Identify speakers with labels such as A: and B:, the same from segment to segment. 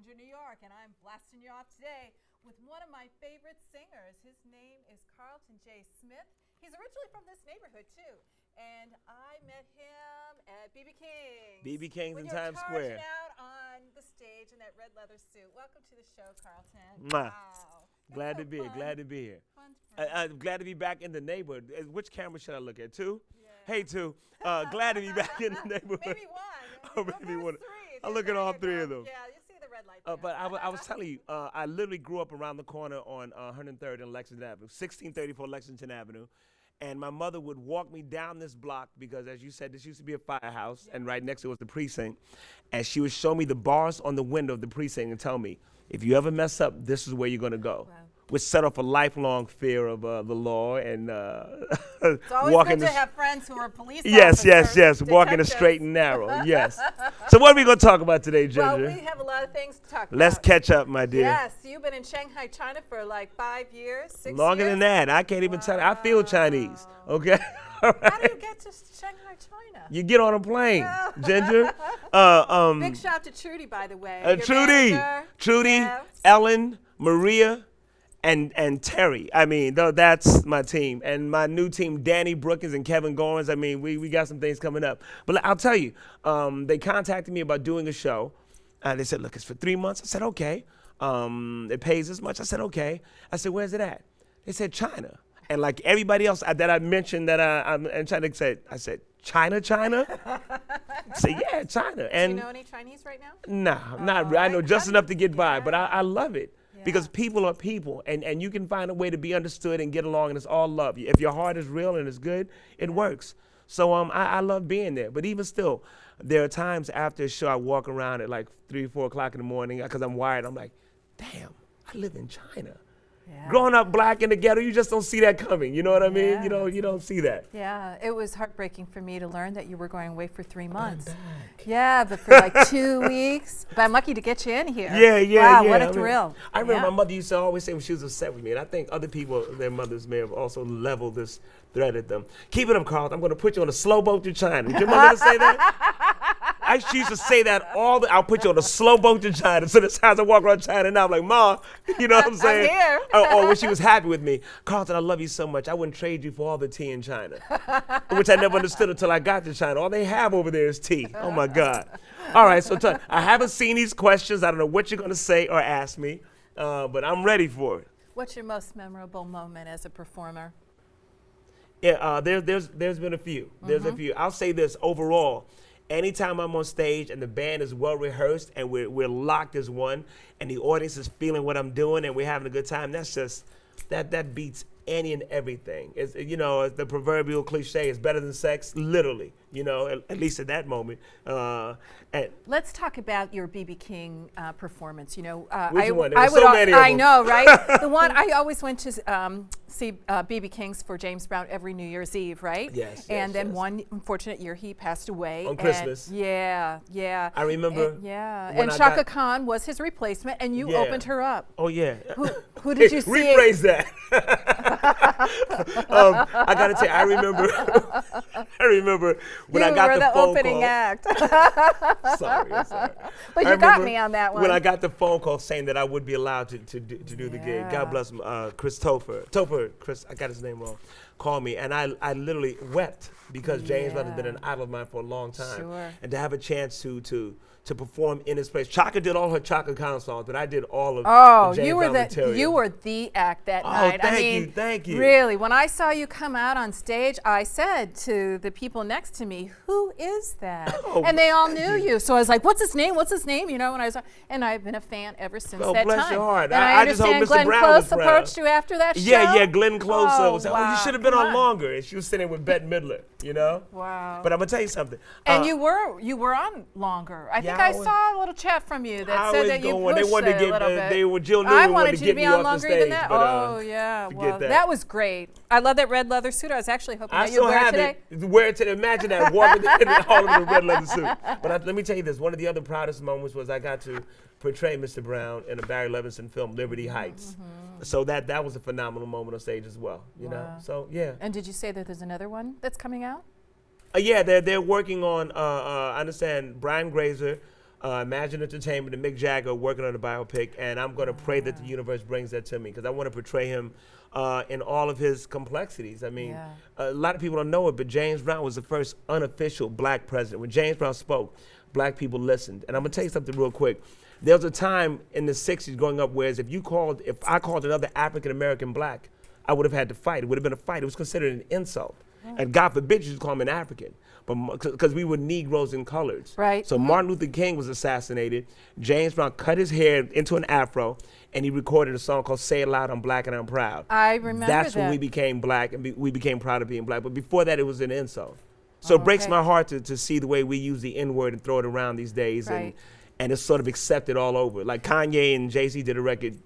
A: Ginger, New York, and I'm blasting you off today with one of my favorite singers. His name is Carlton J. Smith. He's originally from this neighborhood, too. And I met him at BB King's.
B: BB King's in Times
A: When
B: Square.
A: you're charging out on the stage in that red leather suit. Welcome to the show, Carlton.
B: Mwah.
A: Wow.
B: Glad to be here. Glad to be here. I'm glad to be back in the neighborhood. Which camera should I look at? Two?
A: Yeah.
B: Hey, two. Glad to be back in the neighborhood.
A: Maybe one.
B: Oh, maybe one.
A: Three.
B: I'll look at all three of them.
A: Yeah, you see the red light there.
B: But I was telling you, I literally grew up around the corner on 103rd and Lexington Avenue, 1634 Lexington Avenue. And my mother would walk me down this block because, as you said, this used to be a firehouse, and right next to it was the precinct. And she would show me the bars on the window of the precinct and tell me, if you ever mess up, this is where you're going to go. Wow. Which set off a lifelong fear of the law and
A: it's always
B: walking
A: good to have friends who are police
B: yes,
A: officers.
B: yes, walking the straight and narrow. Yes. So what are we going to talk about today, Ginger?
A: Well, we have a lot of things to talk about.
B: Let's catch up, my dear.
A: Yes, you've been in Shanghai, China for like 5 years, 6 years?
B: Longer than that. I can't even tell you. I feel Chinese, okay?
A: How do you get to Shanghai, China?
B: You get on a plane, Ginger.
A: Big shout to Trudy, by the way.
B: Trudy,
A: yes.
B: Ellen, Maria, and Terry. I mean, that's my team. And my new team, Danny Brookins and Kevin Gorens. I mean, we got some things coming up. But I'll tell you, they contacted me about doing a show. They said, look, it's for 3 months. I said, okay. It pays this much. I said, okay. I said, where's it at? They said, China. And like everybody else that I mentioned that I'm trying to say, I said, China? I said, yeah, China. And
A: do you know any Chinese right now?
B: Nah, not really. I know just enough to get by,
A: yeah.
B: but I love it.
A: Yeah.
B: Because people are people, and you can find a way to be understood and get along, and it's all love. If your heart is real and it's good, it works. So I love being there. But even still, there are times after a show I walk around at like 3 or 4 o'clock in the morning because I'm wired. I'm like, damn, I live in China. Yeah. Growing up black in the ghetto, you just don't see that coming. You know what I mean?
A: Yeah.
B: You don't see that.
A: Yeah, it was heartbreaking for me to learn that you were going away for 3 months. I'm back. Yeah, but for like 2 weeks. But I'm lucky to get you in here.
B: Yeah.
A: Wow, what a thrill.
B: I remember my mother used to always say when she was upset with me, and I think other people, their mothers may have also leveled this threat at them. Keep it up, Carl. I'm going to put you on a slow boat to China. Did your mother say that? She used to say that I'll put you on a slow boat to China. So the times I walk around China now, I'm like, Ma, you know what I'm saying?
A: I'm here.
B: Or when she was happy with me, Carlton, I love you so much. I wouldn't trade you for all the tea in China. Which I never understood until I got to China. All they have over there is tea. Oh, my God. All right, so I haven't seen these questions. I don't know what you're going to say or ask me, but I'm ready for it.
A: What's your most memorable moment as a performer?
B: Yeah, there's been a few. There's a few. I'll say this overall. Anytime I'm on stage and the band is well rehearsed and we're locked as one and the audience is feeling what I'm doing and we're having a good time, that's just, that beats any and everything. It's, the proverbial cliche, it's better than sex, literally, at least at that moment.
A: Let's talk about your BB King performance.
B: Which one? There were so many of them.
A: I know, right? The one I always went to see BB King's for James Brown every New Year's Eve, right?
B: Yes.
A: And then one unfortunate year he passed away.
B: On Christmas.
A: Yeah.
B: I remember.
A: And Shaka Khan was his replacement, and you opened her up.
B: Oh, yeah.
A: Who did you see?
B: Rephrase that. I got to tell you, I remember when I got the phone
A: opening
B: call.
A: Act.
B: Sorry.
A: But you got me on that one.
B: When I got the phone call saying that I would be allowed to do the gig, God bless Chris Chris, I got his name wrong, called me, and I literally wept because James Brown has been an idol of mine for a long time.
A: Sure.
B: And to have a chance to perform in his place. Chaka did all her Chaka Khan songs, but I did all of the James Brown material.
A: You were the act that night.
B: Thank you.
A: Really, when I saw you come out on stage, I said to the people next to me, "Who is that?" And they all knew you. So I was like, "What's his name? What's his name?" And I've been a fan ever since that time.
B: Bless your heart.
A: And I
B: just hope
A: understand
B: Mr.
A: Glenn
B: Brown
A: Close
B: was proud.
A: approached you after that show.
B: Yeah, Glenn Close said,
A: wow.
B: you should have been on longer. And she was sitting with Bette Midler,
A: Wow.
B: But I'm gonna tell you something.
A: And you were on longer. I think I saw a little chat from you that said that you pushed
B: they wanted to
A: a little bit.
B: Jill
A: I
B: Newman
A: wanted you to be on longer
B: stage,
A: than that.
B: But,
A: Well, that was great. I love that red leather suit. I was actually hoping that you'd wear it today.
B: Wear it today. Imagine that, walking in all of the red leather suit. But let me tell you this. One of the other proudest moments was I got to portray Mr. Brown in a Barry Levinson film, Liberty Heights. So that was a phenomenal moment on stage as well. You know. So yeah.
A: And did you say that there's another one that's coming out?
B: Yeah, they're working on. I understand Brian Grazer Imagine Entertainment, and Mick Jagger working on a biopic, and I'm going to pray that the universe brings that to me because I want to portray him in all of his complexities. I mean, a lot of people don't know it, but James Brown was the first unofficial black president. When James Brown spoke, black people listened. And I'm going to tell you something real quick. There was a time in the 60s growing up where if I called another African-American black, I would have had to fight. It would have been a fight. It was considered an insult. And God forbid you call him an African, but because we were Negroes and coloreds.
A: Right.
B: So Martin Luther King was assassinated. James Brown cut his hair into an afro, and he recorded a song called "Say It Loud, I'm Black and I'm Proud."
A: I remember
B: That's when
A: that.
B: we became black, and we became proud of being black. But before that, it was an insult. So it breaks my heart to see the way we use the N-word and throw it around these days, and it's sort of accepted all over. Like Kanye and Jay-Z did a record,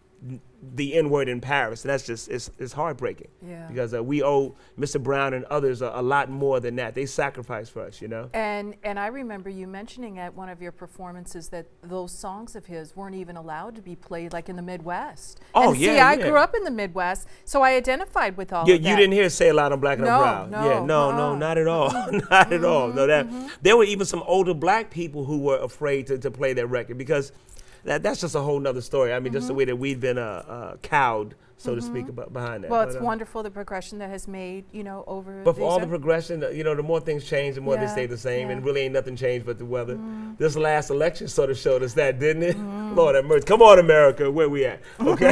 B: the N-word in Paris, and that's just it's heartbreaking. Because we owe Mr. Brown and others a lot more than that. They sacrificed for us, you know.
A: And I remember you mentioning at one of your performances that those songs of his weren't even allowed to be played like in the Midwest.
B: Oh,
A: and see, I grew up in the Midwest, so I identified with all of that.
B: You didn't hear "Say It Loud, I'm Black and I'm Proud."
A: No,
B: Not at all. Not at all. No, there were even some older black people who were afraid to play that record because that's just a whole nother story. I mean, just the way that we've been cowed, so to speak, behind that.
A: Well, it's wonderful the progression that has made, over.
B: But for all the progression, the more things change, the more they stay the same, and really ain't nothing changed but the weather. This last election sort of showed us that, didn't it? Lord have mercy. Come on, America, where we at? Okay.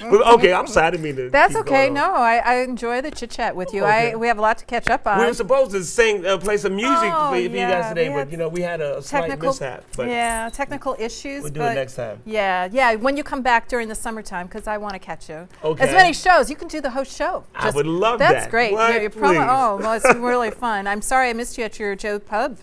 B: Okay, I'm sorry, I didn't mean to.
A: That's
B: keep
A: okay.
B: going
A: No,
B: on.
A: I enjoy the chit chat with you.
B: Okay.
A: We have a lot to catch up on.
B: We were supposed to play some music for you guys today,
A: we
B: but we had a slight mishap. But
A: technical issues.
B: we'll do it next time.
A: Yeah. When you come back during the summertime, because I want to catch you.
B: Okay.
A: As many shows. You can do the host show.
B: I would love that.
A: That's great.
B: What?
A: Your
B: Please.
A: promo. Well, it's really fun. I'm sorry I missed you at your Joe's Pub.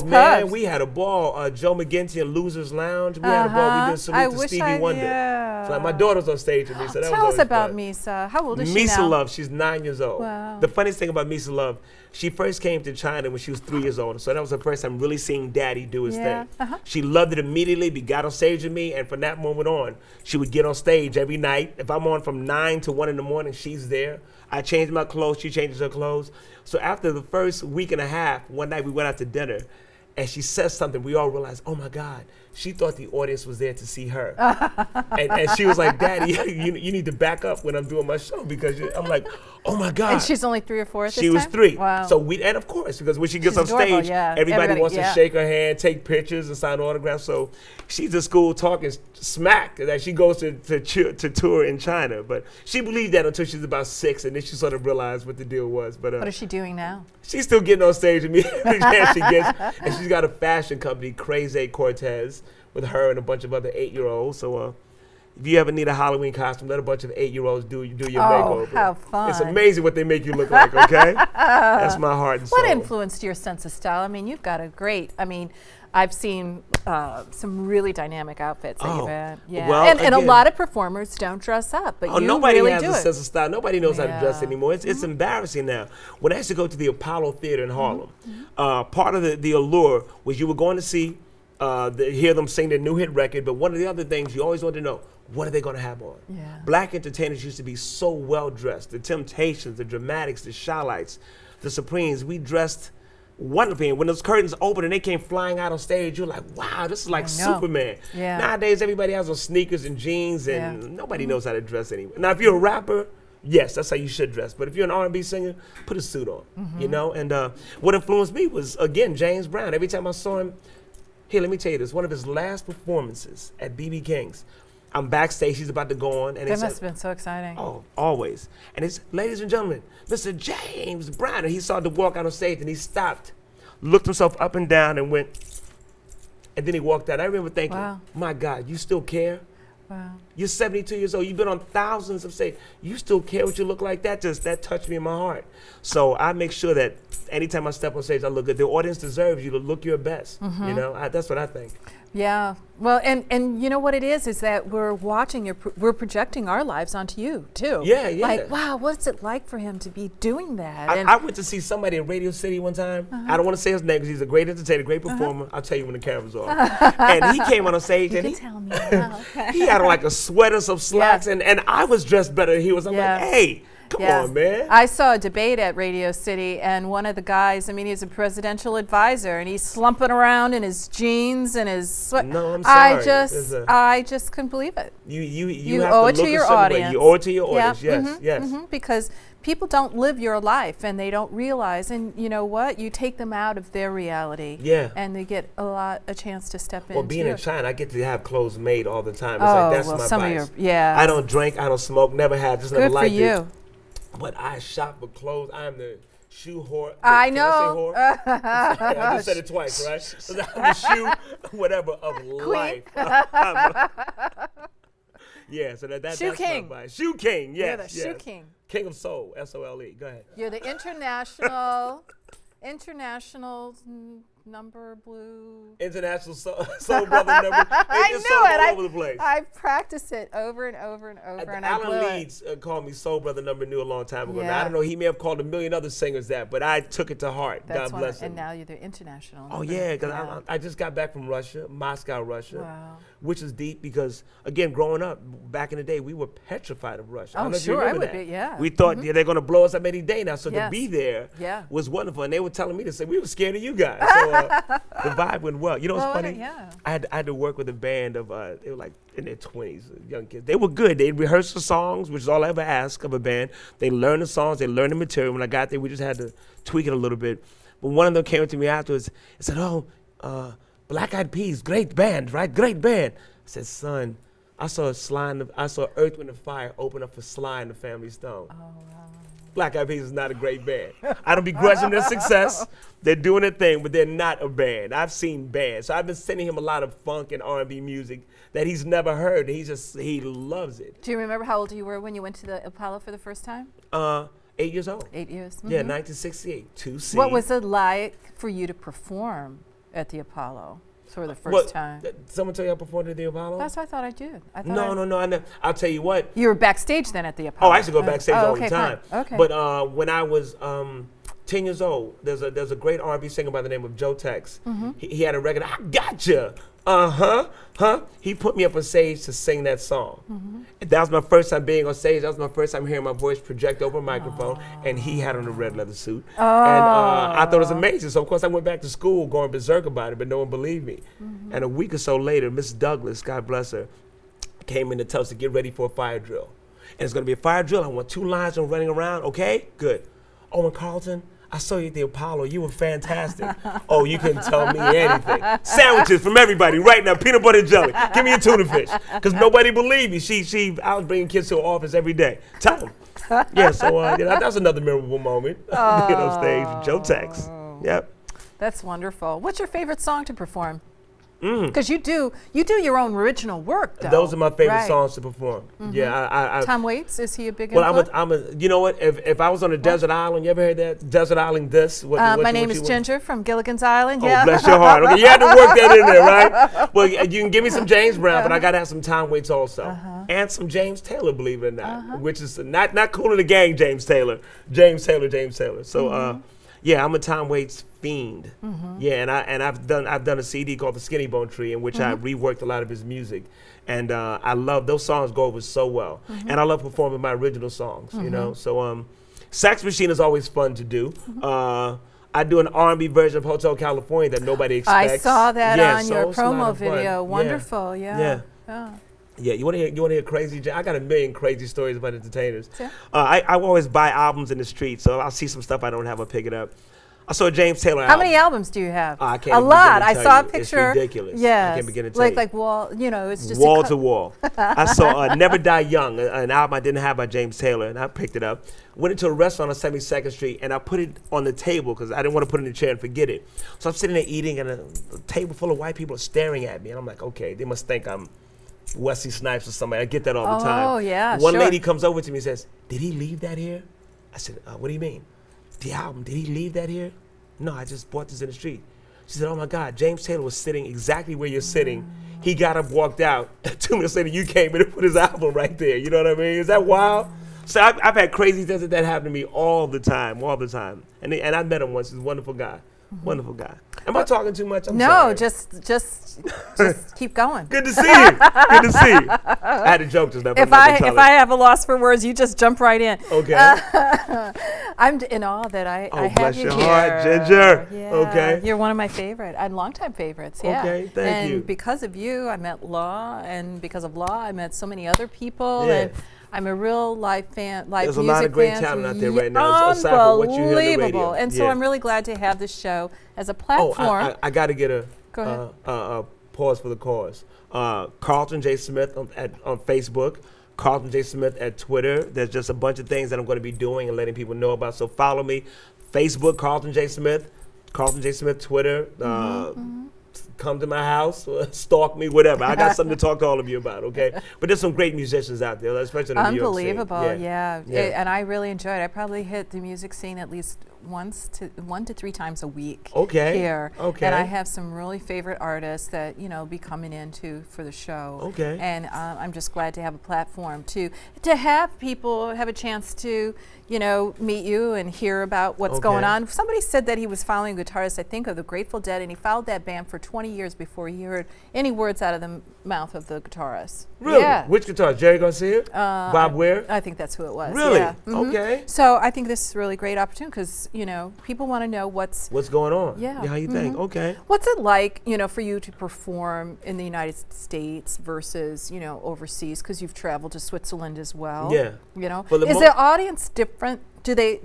B: Man, we had a ball. Joe McGinty and Losers Lounge. We had a ball. We did salute to Stevie Wonder.
A: Yeah.
B: So like my daughter's on stage with me. So that
A: Tell
B: was
A: us about
B: fun.
A: Misa. How old is she
B: Misa
A: now?
B: Love, she's 9 years old.
A: Wow.
B: The funniest thing about Misa Love, she first came to China when she was 3 years old. So that was the first time really seeing Daddy do his thing. She loved it immediately, got on stage with me, and from that moment on, she would get on stage every night. If I'm on from 9 to 1 in the morning, she's there. I change my clothes, she changes her clothes. So after the first week and a half, one night we went out to dinner, and she says something, we all realized, oh my God, she thought the audience was there to see her. and she was like, Daddy, you need to back up when I'm doing my show because I'm like, oh my God.
A: And she's only 3 or 4 at this time?
B: She was 3.
A: Wow.
B: So and of course, because when she gets
A: She's
B: on
A: adorable,
B: stage,
A: yeah.
B: everybody wants to
A: yeah.
B: shake her hand, take pictures, and sign autographs. So she's at school talking smack that she goes to tour in China. But she believed that until she's about 6, and then she sort of realized what the deal was. But
A: what is she doing now?
B: She's still getting on stage with me every chance she gets. And she's got a fashion company, Crazy Cortez, with her and a bunch of other 8-year-olds. So if you ever need a Halloween costume, let a bunch of 8-year-olds do your makeover.
A: How fun.
B: It's amazing what they make you look like, okay? That's my heart and soul.
A: What influenced your sense of style? I mean, you've got a great, I've seen some really dynamic outfits that you've had. Yeah.
B: Well,
A: and a
B: again,
A: lot of performers don't dress up, but you
B: nobody
A: really
B: has
A: do
B: a
A: it.
B: sense of style. Nobody knows how to dress anymore. It's embarrassing now. When I used to go to the Apollo Theater in Harlem, part of the allure was you were going to see, hear them sing their new hit record, but one of the other things you always wanted to know, what are they going to have on?
A: Yeah.
B: Black entertainers used to be so well dressed. The Temptations, the Dramatics, the Shy-Lights, the Supremes, we dressed wonderfully. And when those curtains opened and they came flying out on stage, you're like, wow, this is like Superman.
A: Yeah.
B: Nowadays, everybody has on sneakers and jeans, and nobody knows how to dress anymore. Now, if you're a rapper, yes, that's how you should dress. But if you're an R&B singer, put a suit on, And what influenced me was, again, James Brown. Every time I saw him, here, let me tell you this. One of his last performances at B.B. King's, I'm backstage, he's about to go on. And
A: that must have been so exciting.
B: Oh, always. And it's, ladies and gentlemen, Mr. James Brown. And he started to walk out on stage, and he stopped, looked himself up and down, and went, and then he walked out. I remember thinking,
A: wow.
B: My God, you still care?
A: Wow.
B: You're 72 years old. You've been on thousands of stages. You still care what you look like? That touched me in my heart. So I make sure that anytime I step on stage, I look good. The audience deserves you to look your best. That's what I think.
A: Yeah. Well, and you know what it is that we're watching, we're projecting our lives onto you, too.
B: Yeah.
A: Like, wow, what's it like for him to be doing that?
B: I went to see somebody in Radio City one time. I don't want to say his name because he's a great entertainer, great performer. I'll tell you when the camera's off. And he came on a stage and
A: tell me now.
B: he had like a sweater, some slacks, and I was dressed better than he was. I'm like, hey. Come on, man.
A: I saw a debate at Radio City, and one of the guys, I mean, he's a presidential advisor, and he's slumping around in his jeans and his sweat.
B: No, I'm sorry.
A: I just couldn't believe it.
B: You
A: owe
B: have
A: it
B: to
A: to
B: look
A: your
B: a certain way.
A: audience.
B: You owe it to your
A: Yeah,
B: audience. Yes.
A: because people don't live your life, and they don't realize, and you know what? You take them out of their reality, and they get a chance to step in.
B: Well, being in China, I get to have clothes made all the time. It's
A: Oh,
B: like that's
A: well,
B: my
A: some
B: vice.
A: of your,
B: I don't drink, I don't smoke, never have, just never
A: Good for
B: liked
A: you.
B: it. But I shop for clothes. I'm the shoe whore.
A: I
B: Can
A: know.
B: I say whore? I just said it twice, right? I'm the shoe, whatever, of life. Yeah, so that's
A: king.
B: my vice. Shoe king, yes.
A: You're the shoe king.
B: King of soul, SOLE. Go ahead.
A: You're the international number blue.
B: International soul brother number.
A: I
B: It's
A: knew
B: sold
A: it.
B: all over the place.
A: I practiced it over and over and over, and I
B: Alan
A: blew it.
B: Leeds called me Soul Brother Number New a long time ago.
A: Yeah.
B: Now, I don't know, he may have called a million other singers that, but I took it to heart.
A: That's
B: God bless him.
A: And now you're the international.
B: Oh, yeah, because I just got back from Russia, Moscow, Russia,
A: Wow.
B: which is deep because, again, growing up, back in the day, we were petrified of Russia. I don't
A: Oh,
B: know if you
A: sure, I
B: remember
A: would
B: that.
A: be, yeah.
B: We thought they're going to blow us up any day now, so to
A: Yes.
B: be there
A: Yeah.
B: was wonderful. And they were telling me to say, we were scared of you guys. So the vibe went well. You know what's funny?
A: Yeah.
B: I had to work with a band of, they were like in their 20s, young kids. They were good. They rehearsed the songs, which is all I ever ask of a band. They learned the songs, they learned the material. When I got there, we just had to tweak it a little bit. But one of them came up to me afterwards and said, Black Eyed Peas, great band, right? Great band. I said, son, I saw Earth, Wind, and Fire open up for Sly and the Family Stone.
A: Oh, wow.
B: Black Eyed Peas is not a great band. I don't begrudge them their success. They're doing their thing, but they're not a band. I've seen bands. So I've been sending him a lot of funk and R&B music that he's never heard. He loves it.
A: Do you remember how old you were when you went to the Apollo for the first time?
B: 8 years old.
A: 8 years.
B: Yeah, 1968. 2C.
A: What was it like for you to perform at the Apollo for the first time?
B: Someone tell you I performed at the Apollo?
A: That's what I thought I did.
B: No. I'll tell you what.
A: You were backstage then at the Apollo.
B: Oh, I used to go backstage all the time.
A: Fine. Okay.
B: But when I was 10 years old, there's a great R&B singer by the name of Joe Tex. He had a record. I gotcha. He put me up on stage to sing that song. That was my first time being on stage. That was my first time hearing my voice project over a microphone. And he had on a red leather suit. And I thought it was amazing. So of course I went back to school going berserk about it, but no one believed me. And a week or so later, Miss Douglas, God bless her, came in to tell us to get ready for a fire drill. And it's going to be a fire drill. I want 2 lines of running around. Okay, good. Oh, and Carlton, I saw you at the Apollo. You were fantastic. Oh, you couldn't tell me anything. Sandwiches from everybody right now, peanut butter and jelly. Give me a tuna fish. Because nobody believed me. I was bringing kids to her office every day. Tell them. Yeah, so that's another memorable moment. Being on stage with Joe Tex. Yep.
A: That's wonderful. What's your favorite song to perform? Because you do your own original work, though.
B: Those are my favorite songs to perform. Yeah,
A: Tom Waits, is he a big influence?
B: you know what? If I was on a desert island, you ever heard that? Desert Island this?
A: My name is Ginger from Gilligan's Island.
B: Oh, bless your heart. Okay, you had to work that in there, right? Well, you can give me some James Brown, but I got to have some Tom Waits also. And some James Taylor, believe it or not, which is not Cool in the Gang James Taylor. James Taylor. So, yeah, I'm a Tom Waits fiend. Yeah, and I've done a CD called The Skinny Bone Tree in which I reworked a lot of his music, and I love those songs go over so well, and I love performing my original songs. You know, so Sax Machine is always fun to do. I do an R&B version of Hotel California that nobody expects.
A: I saw that on your
B: it's a lot
A: promo
B: of fun.
A: video. Wonderful. Yeah.
B: Yeah, you want to hear crazy? I got a million crazy stories about entertainers.
A: Yeah.
B: I always buy albums in the street, so I'll see some stuff I don't have, I'll pick it up. I saw a James Taylor album.
A: How many albums do you have?
B: I can't
A: a lot. I
B: begin to
A: saw a
B: tell you.
A: picture.
B: It's ridiculous.
A: Yes.
B: I can't begin to tell you.
A: Like wall. You know, it's just
B: wall to wall. I saw Never Die Young, an album I didn't have by James Taylor, and I picked it up. Went into a restaurant on 72nd Street, and I put it on the table because I didn't want to put it in the chair and forget it. So I'm sitting there eating, and a table full of white people are staring at me, and I'm like, okay, they must think I'm Wesley Snipes or somebody. I get that all the time.
A: Oh, yeah,
B: One
A: sure.
B: lady comes over to me and says, did he leave that here? I said, what do you mean? The album, did he leave that here? No, I just bought this in the street. She said, oh my God, James Taylor was sitting exactly where you're sitting. He got up, walked out. 2 minutes later, you came in and put his album right there. You know what I mean? Is that wild? So I've had crazy things that happen to me all the time. And I met him once. He's a wonderful guy. Wonderful guy. Am I talking too much? I'm
A: No,
B: sorry.
A: just keep going.
B: Good to see you. Good to see you. I had a joke just now.
A: If I have a loss for words, you just jump right in.
B: Okay.
A: I'm in awe that I have
B: bless
A: you
B: your
A: here.
B: heart, Ginger.
A: Yeah,
B: Okay.
A: you're one of my favorite and longtime favorites. Yeah.
B: Okay, thank you.
A: And because of you, I met Law, and because of Law, I met so many other people.
B: Yeah.
A: And I'm a real live fan.
B: There's a lot of great talent out there right now, aside from what you hear on the radio.
A: Unbelievable. And so I'm really glad to have this show as a platform.
B: I got to get
A: Go ahead.
B: a pause for the cause. Carlton J. Smith on Facebook, Carlton J. Smith at Twitter. There's just a bunch of things that I'm going to be doing and letting people know about. So follow me, Facebook, Carlton J. Smith, Twitter. Come to my house, stalk me, whatever. I got something to talk to all of you about, okay? But there's some great musicians out there, especially in the New York scene.
A: Unbelievable, yeah. And I really enjoy it. I probably hit the music scene at least 1 to 3 times a week here.
B: Okay.
A: And I have some really favorite artists that, be coming into for the show.
B: Okay.
A: And I'm just glad to have a platform to have people have a chance to, meet you and hear about what's going on. Somebody said that he was following a guitarist, I think, of the Grateful Dead, and he followed that band for 20 years before he heard any words out of the mouth of the guitarist.
B: Really?
A: Yeah.
B: Which guitarist? Jerry Garcia? Bob Weir?
A: I think that's who it was.
B: Really?
A: Yeah.
B: Okay.
A: So I think this is a really great opportunity because, people want to know what's
B: going on.
A: Yeah.
B: How you think? Okay.
A: What's it like, for you to perform in the United States versus, overseas? Because you've traveled to Switzerland as well.
B: Yeah.
A: Is the audience different? Do they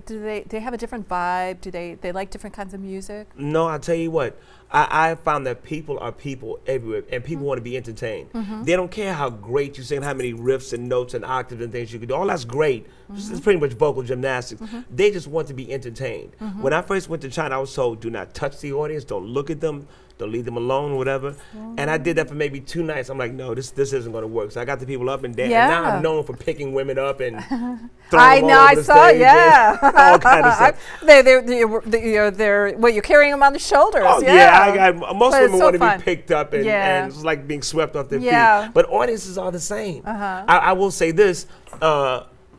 A: have a different vibe? Do they like different kinds of music?
B: No, I'll tell you what. I found that people are people everywhere, and people want to be entertained. They don't care how great you sing, how many riffs and notes and octaves and things you can do. All that's great. It's pretty much vocal gymnastics. They just want to be entertained. When I first went to China, I was told, do not touch the audience, don't look at them, don't leave them alone, or whatever. And I did that for maybe 2 nights. I'm like, no, this isn't going to work. So I got the people up and dancing.
A: Yeah.
B: And now I'm known for picking women up and throwing them all over the stage.
A: Yeah.
B: All kind of stuff.
A: You're carrying them on the shoulders.
B: Oh, yeah. Most women want to be picked up and it's like being swept off their feet. But audiences are the same. I will say this,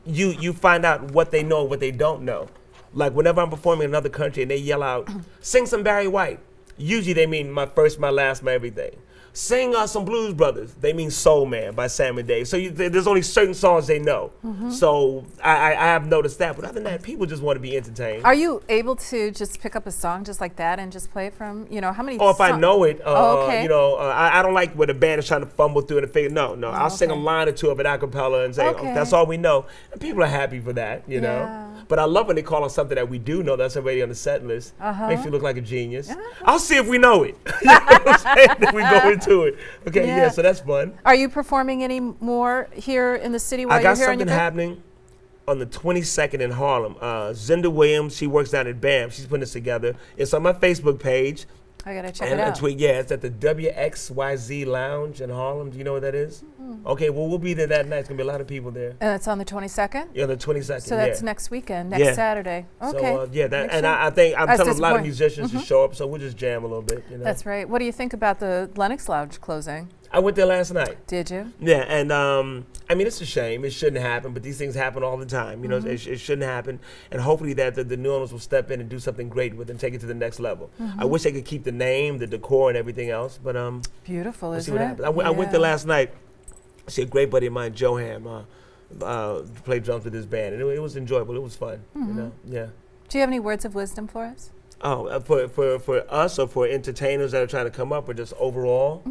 B: you find out what they know and what they don't know. Like whenever I'm performing in another country and they yell out, sing some Barry White. Usually they mean my first, my last, my everything. Sing some Blues Brothers. They mean Soul Man by Sam and Dave. So there's only certain songs they know. So I have noticed that. But other than that, people just want to be entertained.
A: Are you able to just pick up a song just like that and just play it from, how many
B: if I know it,
A: okay.
B: I don't like where the band is trying to fumble through and figure. No. I'll sing a line or two of it a cappella and say, that's all we know. And people are happy for that, know. But I love when they call on something that we do know that's already on the set list. Makes you look like a genius. I'll see if we know it. You know what I'm saying? If we go into it. Okay, so that's fun.
A: Are you performing any more here in the city while you're here?
B: I got something happening on the 22nd in Harlem. Zinda Williams, she works down at BAM. She's putting this together. It's on my Facebook page.
A: I gotta check it out.
B: Tweet, it's at the WXYZ Lounge in Harlem. Do you know where that is? Okay, well, we'll be there that night. It's going to be a lot of people there.
A: And it's on the 22nd?
B: Yeah, on the 22nd,
A: So that's next weekend, next Saturday. Okay.
B: So, I think I'm telling a lot of musicians to show up, so we'll just jam a little bit.
A: That's right. What do you think about the Lenox Lounge closing?
B: I went there last night.
A: Did you?
B: Yeah, and it's a shame. It shouldn't happen, but these things happen all the time. It shouldn't happen, and hopefully that the new owners will step in and do something great with it and take it to the next level. I wish they could keep the name, the decor, and everything else, but
A: beautiful,
B: we'll
A: isn't
B: see what happens. I went there last night. I see a great buddy of mine, Johan, played drums with his band, and it was enjoyable. It was fun. Yeah.
A: Do you have any words of wisdom for us?
B: Oh, for us or for entertainers that are trying to come up, or just overall?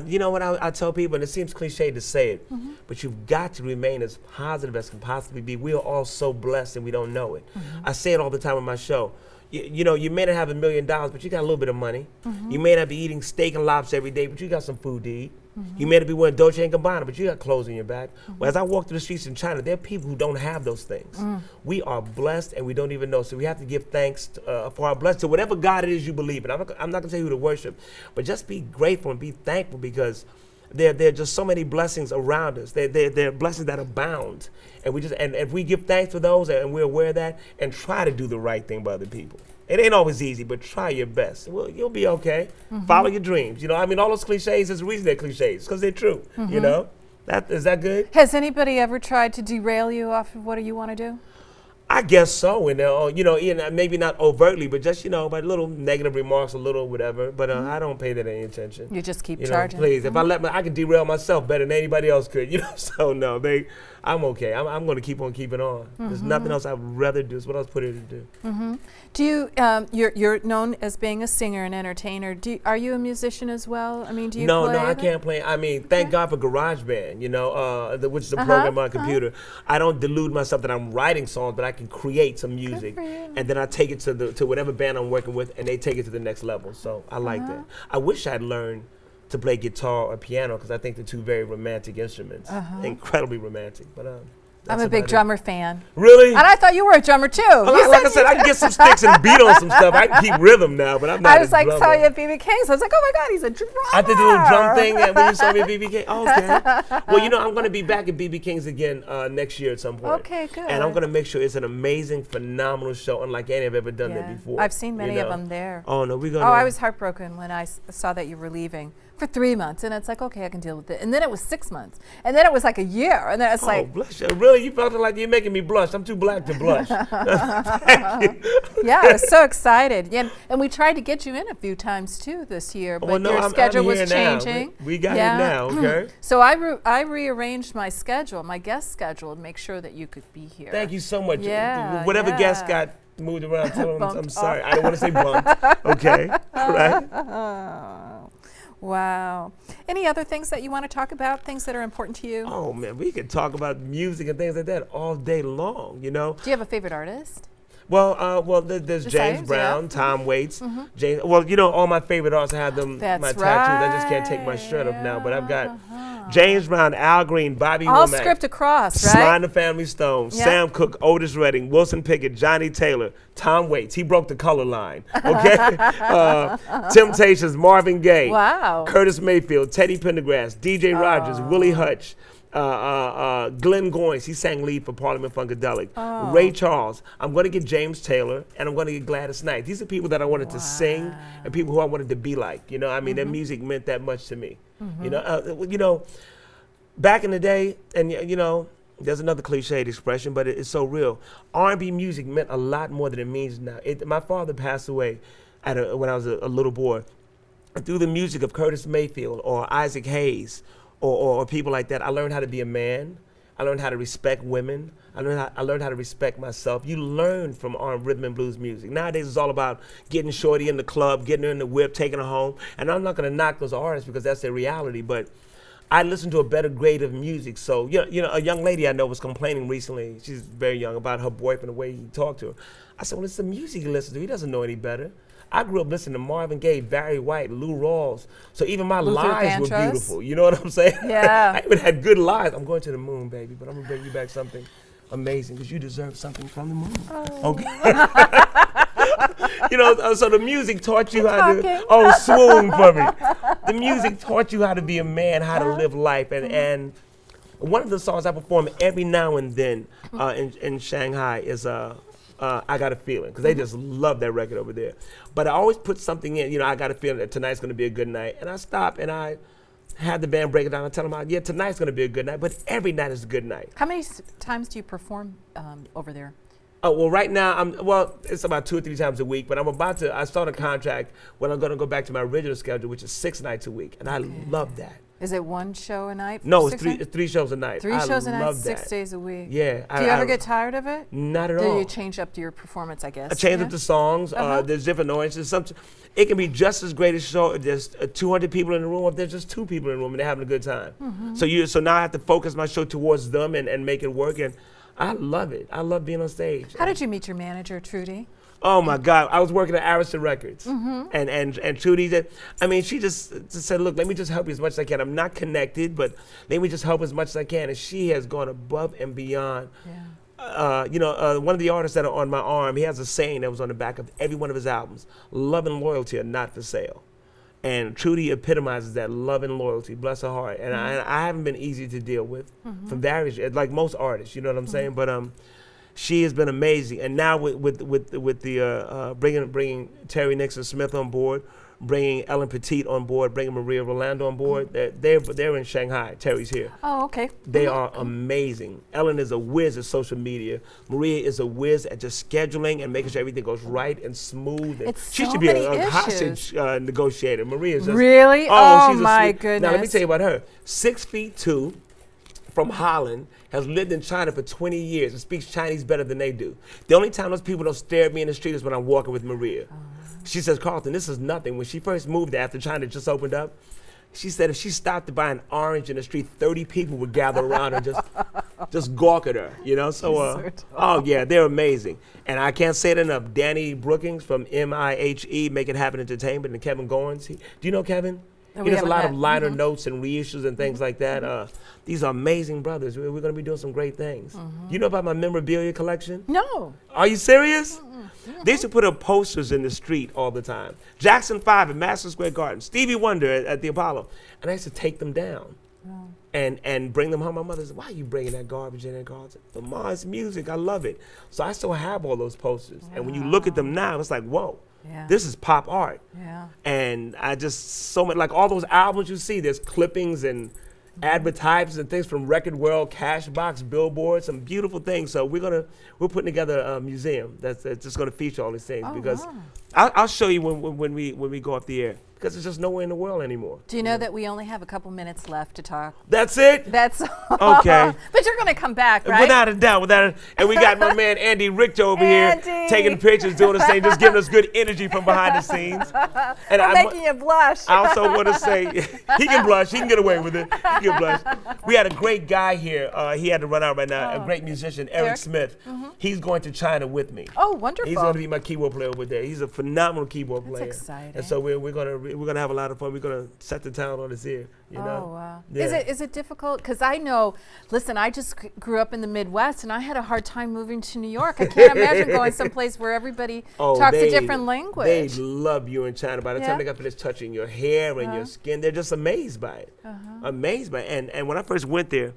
B: You know what I tell people, and it seems cliche to say it, but you've got to remain as positive as can possibly be. We are all so blessed and we don't know it. I say it all the time on my show. You may not have $1 million, but you got a little bit of money. You may not be eating steak and lobster every day, but you got some food to eat. You may not be wearing Dolce & Gabbana, but you got clothes on your back. Well, as I walk through the streets in China, there are people who don't have those things. We are blessed and we don't even know. So we have to give thanks for our blessing to whatever God it is you believe in. I'm not going to tell you who to worship, but just be grateful and be thankful, because there are just so many blessings around us. There are blessings that abound. And if we give thanks for those and we're aware of that and try to do the right thing by other people. It ain't always easy, but try your best. Well, you'll be okay. Follow your dreams. All those cliches, there's a reason they're cliches, because they're true. Is that good?
A: Has anybody ever tried to derail you off of what you want to do?
B: I guess so, and maybe not overtly, but just by little negative remarks, a little whatever. But I don't pay that any attention.
A: You just keep charging.
B: Please, if I can derail myself better than anybody else could. So no, I'm okay. I'm going to keep on keeping on. There's nothing else I would rather do. So what else put here to do?
A: Do you? You're known as being a singer and entertainer. Are you a musician as well? I mean, do you?
B: No,
A: play
B: I can't play. I mean, thank God for GarageBand. Which is a program on a computer. I don't delude myself that I'm writing songs, but I can create some music, and then I take it to whatever band I'm working with, and they take it to the next level. So I like that. I wish I'd learned to play guitar or piano because I think they're two very romantic instruments, incredibly romantic. But
A: I'm a big drummer fan.
B: Really?
A: And I thought you were a drummer too.
B: Like I said, I can get some sticks and beat on some stuff. I can keep rhythm now, but I'm not.
A: I was like, saw you at BB King's. I was like, oh my God, he's a drummer.
B: I did the little drum thing when you saw me at BB King. Oh, okay. Well, I'm going to be back at BB King's again next year at some point.
A: Okay, good.
B: And I'm going to make sure it's an amazing, phenomenal show, unlike any I've ever done there before.
A: I've seen many of them there.
B: Oh no, we're gonna.
A: Oh, I was heartbroken when I saw that you were leaving for 3 months, and it's like, okay, I can deal with it. And then it was 6 months, and then it was like a year, and then it's like,
B: bless you. Really, you felt like you're making me blush. I'm too black to blush. Thank you.
A: Yeah, I was so excited. And we tried to get you in a few times too this year, but your schedule was changing.
B: We got it now, okay?
A: So I rearranged my schedule, my guest schedule, to make sure that you could be here.
B: Thank you so much.
A: Yeah,
B: whatever guest got moved around, tell them I'm sorry. I don't want to say bumped. Okay, all right.
A: Wow. Any other things that you want to talk about, things that are important to you?
B: Oh, man, we could talk about music and things like that all day long,
A: Do you have a favorite artist?
B: Well, there's James Brown, Tom Waits, James. Well, all my favorite artists, I have them, my tattoos. I just can't take my shirt off now, but I've got James Brown, Al Green, Bobby
A: all
B: Womack,
A: script across, right?
B: Sly and the Family Stone, Sam Cooke, Otis Redding, Wilson Pickett, Johnny Taylor, Tom Waits. He broke the color line, okay? Temptations, Marvin Gaye, Curtis Mayfield, Teddy Pendergrass, DJ Rogers, Willie Hutch, Glenn Goins, he sang lead for Parliament Funkadelic. Ray Charles. I'm going to get James Taylor, and I'm going to get Gladys Knight. These are people that I wanted to sing and people who I wanted to be like. I mean, their music meant that much to me. Back in the day, and there's another cliched expression, but it's so real. R&B music meant a lot more than it means now. My father passed away when I was a little boy. Through the music of Curtis Mayfield or Isaac Hayes, or people like that, I learned how to be a man. I learned how to respect women. I learned how to respect myself. You learn from rhythm and blues music. Nowadays, it's all about getting shorty in the club, getting her in the whip, taking her home. And I'm not going to knock those artists because that's their reality, but I listen to a better grade of music. So, a young lady I know was complaining recently, she's very young, about her boyfriend, the way he talked to her. I said, well, it's the music he listens to. He doesn't know any better. I grew up listening to Marvin Gaye, Barry White, Lou Rawls. So even my lies were beautiful. You know what I'm saying?
A: Yeah.
B: I even had good lies. I'm going to the moon, baby, but I'm going to bring you back something amazing because you deserve something from the moon. Okay. So the music taught you how to, swoon for me. The music taught you how to be a man, how to live life. And one of the songs I perform every now and then in Shanghai is I Got a Feeling, because they just love that record over there. But I always put something in, I got a feeling that tonight's going to be a good night. And I stop and I have the band break it down and tell them, tonight's going to be a good night, but every night is a good night.
A: How many times do you perform over there?
B: Oh, well, right now, it's about 2 or 3 times a week, but I start a contract when I'm going to go back to my original schedule, which is 6 nights a week, and I love that.
A: Is it one show a night?
B: No, it's 3 shows a night.
A: 3 shows a night,
B: love
A: 6
B: that.
A: days a week.
B: Yeah.
A: Do you ever get tired of it?
B: Not at all.
A: Do you change up your performance, I guess?
B: I change up the songs. There's different noises. It can be just as great a show if there's 200 people in the room or if there's just 2 people in the room and they're having a good time. So now I have to focus my show towards them and make it work. And I love it. I love being on stage.
A: How did you meet your manager, Trudy?
B: Oh my God! I was working at Arista Records, and Trudy she just said, "Look, let me just help you as much as I can. I'm not connected, but let me just help as much as I can." And she has gone above and beyond. Yeah. One of the artists that are on my arm, he has a saying that was on the back of every one of his albums: "Love and loyalty are not for sale." And Trudy epitomizes that love and loyalty. Bless her heart. And I haven't been easy to deal with from various, like most artists. You know what I'm saying? But she has been amazing, and now with the bringing Terry Nixon Smith on board, bringing Ellen Petit on board, bringing Maria Rolando on board. They're in Shanghai. Terry's here.
A: Oh, okay.
B: They are amazing. Ellen is a whiz at social media. Maria is a whiz at just scheduling and making sure everything goes right and smooth. And
A: It's
B: she
A: so
B: should be
A: many
B: a hostage negotiator. Maria is just
A: Really? Oh,
B: she's a
A: my
B: sweet.
A: goodness.
B: Now let me tell you about her. 6'2", from Holland, has lived in China for 20 years and speaks Chinese better than they do. The only time those people don't stare at me in the street is when I'm walking with Maria. She says, Carlton, this is nothing. When she first moved there after China just opened up, she said if she stopped to buy an orange in the street, 30 people would gather around her just gawk at her, you know? So, oh yeah, they're amazing. And I can't say it enough. Danny Brookings from MIHE, Make It Happen Entertainment, and Kevin Goins. Do you know Kevin? He does a lot of liner notes and reissues and things like that. These are amazing brothers. We're going to be doing some great things. You know about my memorabilia collection?
A: No.
B: Are you serious? They used to put up posters in the street all the time. Jackson 5 at Madison Square Garden, Stevie Wonder at the Apollo. And I used to take them down and bring them home. My mother said, why are you bringing that garbage in there, Carlton? Ma, it's music. I love it. So I still have all those posters. And when you look at them now, it's like, whoa.
A: Yeah.
B: This is pop art.
A: Yeah.
B: And I just, so much, like all those albums you see, there's clippings and advertisements and things from Record World, Cashbox, Billboard, some beautiful things. So we're putting together a museum that's just gonna feature all these things because I'll show you when we go off the air. Because it's just nowhere in the world anymore.
A: Do you know that we only have a couple minutes left to talk?
B: That's it?
A: That's
B: okay.
A: But you're going to come back, right?
B: Without a doubt, and we got my man Andy Richter over here taking pictures, doing the same, just giving us good energy from behind the scenes. And
A: I'm making you blush.
B: I also want to say, he can blush, he can get away with it. He can blush. We had a great guy here, he had to run out right now, a great musician, Eric Smith. He's going to China with me.
A: Oh, wonderful.
B: He's going to be my keyboard player over there. He's a phenomenal keyboard player.
A: That's exciting.
B: And so we're gonna have a lot of fun. We're gonna set the town on his ear. You know?
A: Oh wow!
B: Yeah.
A: Is it difficult? Because I know. Listen, I just grew up in the Midwest, and I had a hard time moving to New York. I can't imagine going someplace where everybody talks a different language.
B: They love you in China. By the time they got finished touching your hair and your skin, they're just amazed by it. Amazed by it. And when I first went there,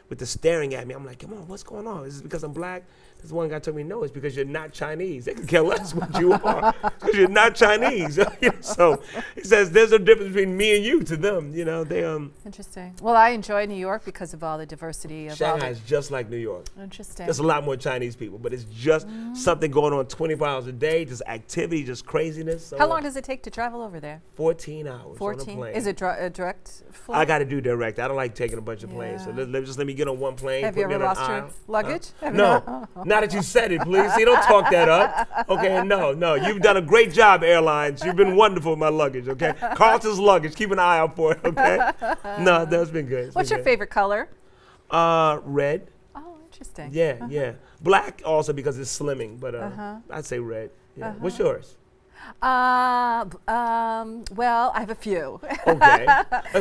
B: with the staring at me, I'm like, come on, what's going on? Is it because I'm black? This one guy told me, no, it's because you're not Chinese. They can care less what you are, because you're not Chinese. So he says there's a difference between me and you to them. You know, they
A: Interesting. Well, I enjoy New York because of all the diversity of
B: Shanghai is just like New York.
A: Interesting.
B: There's a lot more Chinese people, but it's just something going on 24 hours a day, just activity, just craziness. So
A: how long does it take to travel over there?
B: 14 hours
A: 14?
B: on a plane.
A: Is it a direct flight?
B: I got to do direct. I don't like taking a bunch of planes. So let me get on one plane.
A: Have you ever lost your luggage?
B: No. Now that you said it, please. See, don't talk that up. Okay, no. You've done a great job, airlines. You've been wonderful with my luggage, okay? Carlton's luggage. Keep an eye out for it, okay? No, that's been good.
A: What's your favorite color?
B: Red.
A: Oh, interesting.
B: Yeah. Black also because it's slimming, but I'd say red. Yeah. What's yours?
A: Well, I have a few.
B: Okay.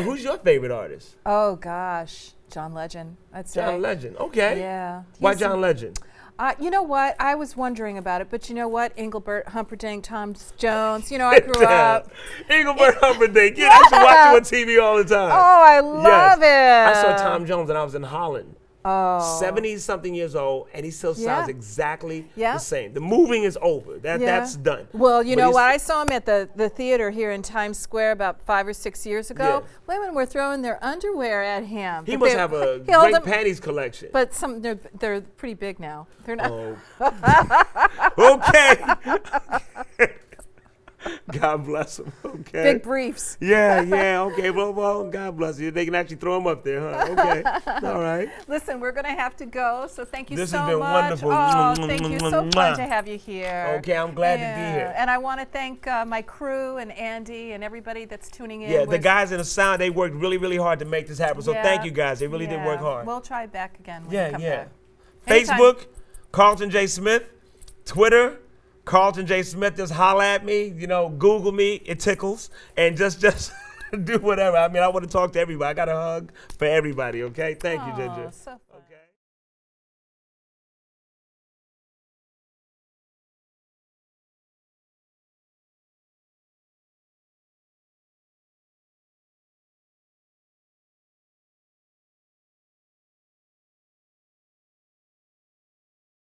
B: Who's your favorite artist?
A: Oh, gosh. John Legend, I'd say.
B: John Legend, okay.
A: Yeah.
B: Why John Legend?
A: You know what? I was wondering about it, but you know what? Engelbert Humperdinck, Tom Jones. You know, I grew up.
B: Engelbert Humperdinck. Yeah, I used to watch him on TV all the time.
A: Oh, I love it.
B: I saw Tom Jones when I was in Holland.
A: Oh.
B: 70-something years old, and he still sounds exactly
A: Yeah.
B: the same. The moving is over. That's done.
A: Well, you know what? I saw him at the theater here in Times Square about 5 or 6 years ago. Women were throwing their underwear at him.
B: He must have a great panties collection.
A: But they're pretty big now. They're not.
B: Oh. Okay. God bless him. Okay.
A: Big briefs.
B: Yeah. Okay. Well, God bless you. They can actually throw them up there, huh? Okay. All right.
A: Listen, we're going to have to go, so thank you so much.
B: This has been wonderful.
A: Oh, thank you. So fun to have you here.
B: Okay, I'm glad to be here.
A: And I want to thank my crew and Andy and everybody that's tuning in.
B: Yeah, the guys in the sound, they worked really, really hard to make this happen. So thank you guys. They really did work hard.
A: We'll try back again when you come back.
B: Facebook, Carlton J. Smith. Twitter, Carlton J. Smith. Just holla at me. You know, Google me. It tickles. And just do whatever. I mean, I want to talk to everybody. I got a hug for everybody, okay? Thank you, Ginger.
A: So
B: okay.